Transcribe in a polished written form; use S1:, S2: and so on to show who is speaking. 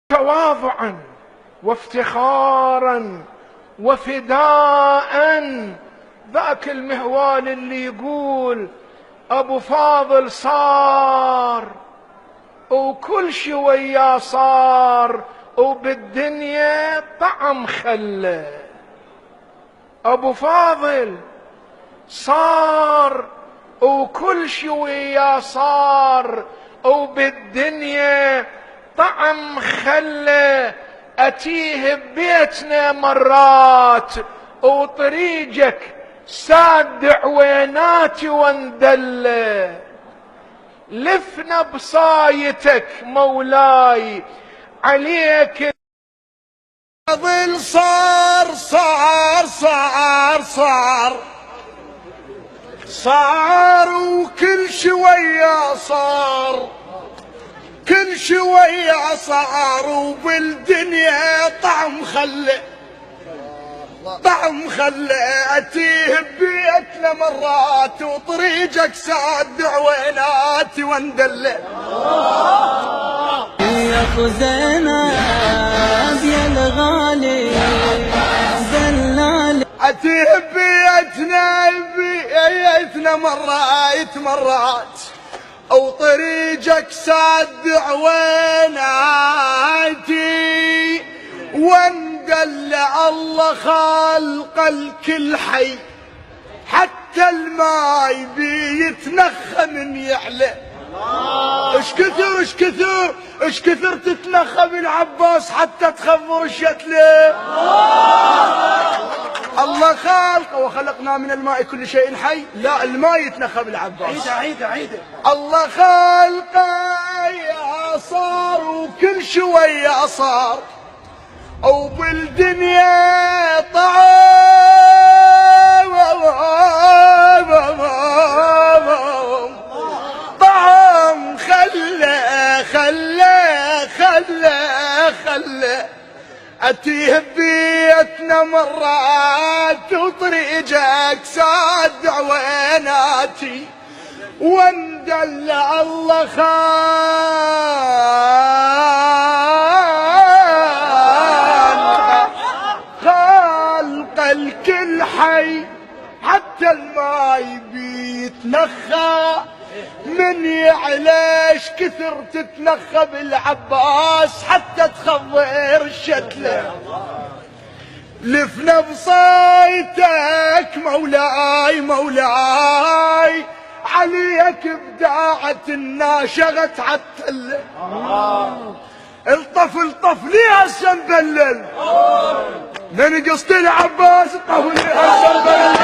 S1: تواضعا وافتخارا وفداء. ذاك المهوال اللي يقول ابو فاضل صار وكل شي وياه صار وبالدنيا طعم خله. ابو فاضل صار وكل شي وياه صار وبالدنيا طعم خله. اتيه ببيتنا مرات وطريقك ساد عويناتي واندله. لفنا بصايتك مولاي عليك.
S2: فاضل صار صار صار صار صار وكل شوية صار، كل شوية صار وبالدنيا طعم خله، طعم خله. اتيه ببيتنا مرات وطريقك ساد عويناتي واندله.
S3: يا اخو زينب يا الغالي زلالي.
S2: اتيه ببيتنا مرات وطريقك ساد عويناتي واندلع. الله خالق الكل حي، حتى الماي بيتنخى من يعلى. اش كثر تتنخى بالعباس حتى تخفر الشتله. الله خالق وخلقنا من الماء كل شيء حي. لا، الماء يتنخى بالعباس.
S4: عيده
S2: الله خالق يا صار وكل شويه صار وبالدنيا طعم خله. اتيه ببيتنا مرات وطريقك ساد عويناتي واندلع. الله خالق الكل حي، حتى الماي بيتنخى من يعليش. كثر تتنخى بالعباس حتى تخضر الشتله. لفنا بصايتك مولاي عليك بداعة الناشغة عالتله. الطف لي هسه مبلل من قصد العباس. الطف لي هسه مبلل.